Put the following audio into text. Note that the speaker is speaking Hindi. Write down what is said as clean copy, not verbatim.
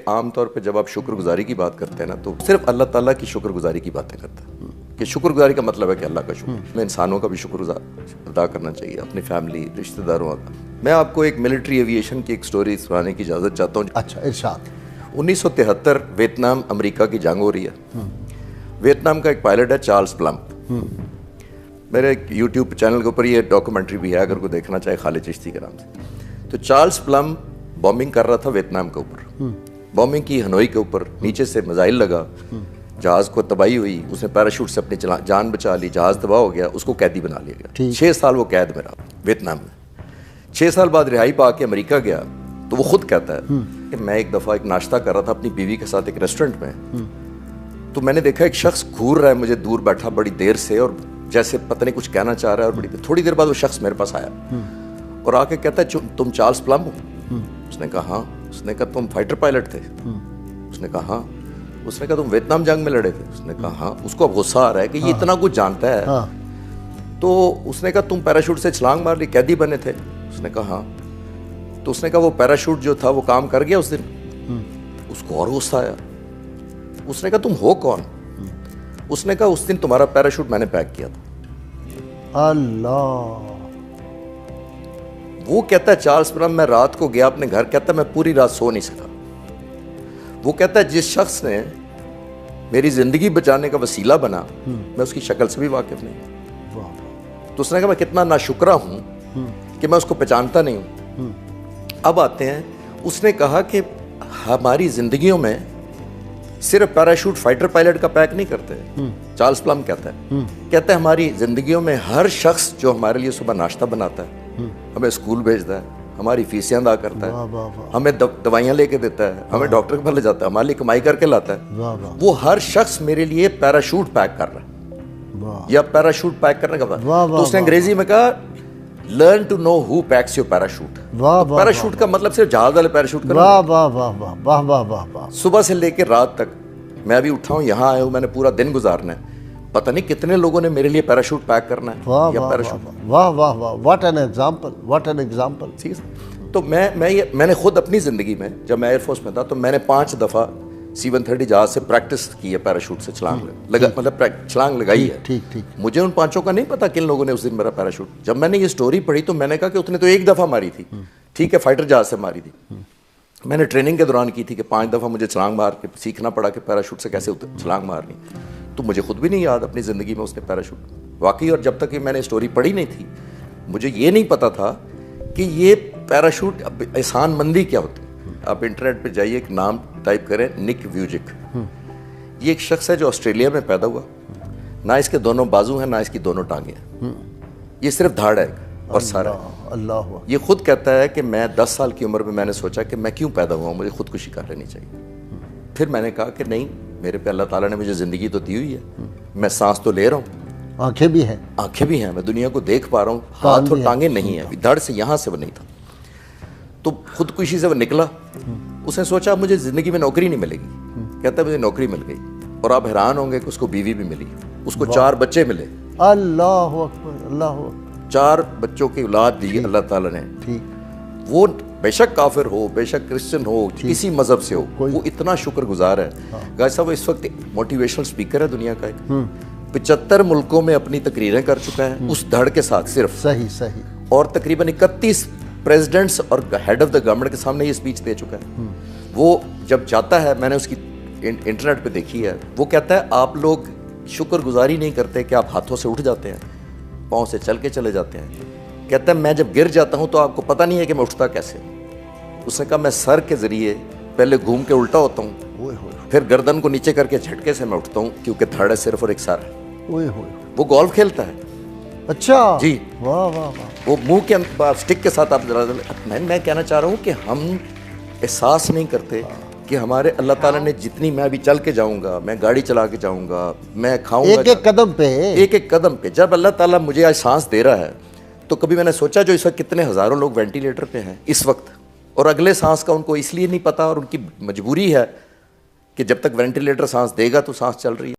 आम तौर पे जब आप शुक्रगुजारी की बात करते हैं ना, तो सिर्फ अल्लाह ताला की शुक्रगुजारी की बातें करते हैं कि शुक्रगुजारी का मतलब है कि अल्लाह का शुक्र। में इंसानों का भी शुक्र अदा करना चाहिए, अपनी फैमिली, रिश्तेदारों का। मैं आपको एक मिलिट्री एविएशन की एक स्टोरी सुनाने की इजाज़त चाहता हूँ। अच्छा, इरशाद। 1973 वियतनाम अमेरिका की जंग हो रही है। वियतनाम का एक पायलट है चार्ल्स प्लम्प। मेरे यूट्यूब चैनल के ऊपर ये डॉक्यूमेंट्री भी है, अगर कोई देखना चाहे, खालिद चिश्ती के नाम से। तो चार्ल्स प्लम्प बॉम्बिंग कर रहा था वियतनाम के ऊपर। बॉम्बिंग की हनोई के ऊपर, नीचे से मिसाइल लगा, जहाज को तबाही हुई, उसने पैराशूट से अपनी जान बचा ली, जहाज तबाह हो गया, उसको कैदी बना लिया गया। 6 साल वो कैद में रहा वियतनाम में। 6 साल बाद रिहाई पा के अमेरिका गया, तो वो खुद कहता है कि मैं एक दफ़ा एक नाश्ता कर रहा था अपनी बीवी के साथ एक रेस्टोरेंट में, तो मैंने देखा एक शख्स घूर रहा है मुझे दूर बैठा बड़ी देर से, और जैसे पता नहीं कुछ कहना चाह रहा है, और बड़ी थोड़ी देर बाद वो शख्स मेरे पास आया और आके कहता है तुम चार्ल्स प्लम्प हो? उसने कहा हाँ। उसने कहा तुम फाइटर पायलट थे? उसने कहा हाँ। उसने कहा तुम वियतनाम जंग में लड़े थे? उसने कहा हाँ। उसको अब गुस्सा आ रहा है कि ये इतना कुछ जानता है। तो उसने कहा तुम पैराशूट से छलांग मार ली, कैदी बने थे? उसने कहा हाँ। तो उसने कहा वो पैराशूट जो था वो काम कर गया उस दिन? उसको और गुस्सा आया। उसने कहा तुम हो कौन? उसने कहा उस दिन तुम्हारा पैराशूट मैंने पैक किया था। अल्लाह। वो कहता है चार्ल्स प्लम्प मैं रात को गया अपने घर, कहता है मैं पूरी रात सो नहीं सका। वो कहता है जिस शख्स ने मेरी जिंदगी बचाने का वसीला बना, मैं उसकी शक्ल से भी वाकिफ नहीं। तो उसने कहा मैं कितना नाशुक्रा हूं कि मैं उसको पहचानता नहीं हूं। अब आते हैं, उसने कहा कि हमारी जिंदगियों में सिर्फ पैराशूट फाइटर पायलट का पैक नहीं करते। चार्ल्स प्लम्प कहता है हमारी जिंदगियों में हर शख्स जो हमारे लिए सुबह नाश्ता बनाता है, हमें स्कूल भेजता है, हमारी फीसियां अदा करता है, हमें दवाइयां लेके देता है, हमें डॉक्टर के पास ले जाता है, हमारे लिए कमाई करके लाता है, वो हर शख्स मेरे लिए पैराशूट पैक कर रहा है या पैराशूट पैक करने का बात। तो उसने अंग्रेजी में कहा learn to know who packs your parachute. Parachute का मतलब सिर्फ जहाज वाले पैराशूट का। सुबह से लेकर रात तक मैं अभी उठा हूँ, यहाँ आया हूँ, मैंने पूरा दिन गुजारना है, पता नहीं कितने लोगों ने मेरे लिए पैराशूट पैक करना है। वाह वाह वाह, what an example, what an example. तो मैंने खुद अपनी जिंदगी में, जब मैं एयरफोर्स में था, तो मैंने 5 दफा C-130 जहाज से प्रैक्टिस की है, पैराशूट से छलांग मतलब छलांग लगाई है। ठीक। मुझे उन 5 का नहीं पता किन लोगों ने उस दिन मेरा पैराशूट। जब मैंने ये स्टोरी पढ़ी तो मैंने कहा कि उसने तो 1 दफा मारी थी, ठीक है, फाइटर जहाज से मारी थी। मैंने ट्रेनिंग के दौरान की थी कि 5 दफा मुझे छलांग मार के सीखना पड़ा कि पैराशूट से कैसे छलांग मारनी। तो मुझे खुद भी नहीं याद अपनी ज़िंदगी में उसने पैराशूट वाकई। और जब तक कि मैंने स्टोरी पढ़ी नहीं थी, मुझे ये नहीं पता था कि ये पैराशूट एहसानमंदी क्या होती है। आप इंटरनेट पे जाइए, एक नाम टाइप करें, निक व्यूजिक। ये एक शख्स है जो ऑस्ट्रेलिया में पैदा हुआ, ना इसके दोनों बाजू हैं ना इसकी दोनों टांगें हैं, ये सिर्फ धाड़ है और सारा। अल्लाह। ये खुद कहता है कि मैं 10 साल की उम्र में मैंने सोचा कि मैं क्यों पैदा हुआ, मुझे खुदकुशी कर लेनी चाहिए। फिर मैंने कहा कि नहीं, मेरे पे अल्लाह ताला ने मुझे ज़िंदगी तो दी हुई है, मैं सांस तो ले रहा हूँ, आंखें भी हैं, मैं दुनिया को देख पा रहा हूँ, हाथ और टांगे नहीं है, धड़ से यहाँ से वो नहीं था। तो खुदकुशी से वो निकला। उसने सोचा मुझे ज़िंदगी में नौकरी नहीं मिलेगी, कहता है मुझे नौकरी मिल गई। और आप हैरान होंगे कि उसको बीवी भी मिली, उसको 4 बच्चे मिले। अल्लाह अकबर, अल्लाह। 4 बच्चों की औलाद दी अल्लाह ताला ने। ठीक। वो बेशक काफिर हो, बेशक क्रिश्चियन हो, किसी मजहब से हो, वो इतना शुक्रगुजार है। गाय साहब इस वक्त मोटिवेशनल स्पीकर है दुनिया का, 75 मुल्कों में अपनी तकरीरें कर चुका है उस धड़ के साथ सिर्फ। सही। और तकरीबन 31 प्रेसिडेंट्स और हेड ऑफ द गवर्नमेंट के सामने ये स्पीच दे चुका है। वो जब जाता है, मैंने उसकी इंटरनेट पे देखी है, वो कहता है आप लोग शुक्रगुजारी नहीं करते कि आप हाथों से उठ जाते हैं, पाँव से चल के चले जाते हैं। कहता है मैं जब गिर जाता हूँ तो आपको पता नहीं है कि मैं उठता कैसे। उसने कहा मैं सर के ज़रिए पहले घूम के उल्टा होता हूँ, फिर गर्दन को नीचे करके झटके से मैं उठता हूँ, क्योंकि धड़ है सिर्फ और एक सर है। वो गोल्फ खेलता है। अच्छा जी, वाह वाह वाह। वो मुंह के स्टिक के साथ आप मैं कहना चाह रहा हूँ कि हम एहसास नहीं करते कि हमारे अल्लाह ताला ने जितनी, मैं अभी चल के जाऊँगा, मैं गाड़ी चला के जाऊँगा, मैं खाऊँगा, एक कदम पे जब अल्लाह ताला मुझे आज सांस दे रहा है, तो कभी मैंने सोचा जो इस वक्त कितने हज़ारों लोग वेंटिलेटर पे हैं इस वक्त, और अगले सांस का उनको इसलिए नहीं पता, और उनकी मजबूरी है कि जब तक वेंटिलेटर सांस देगा तो सांस चल रही है।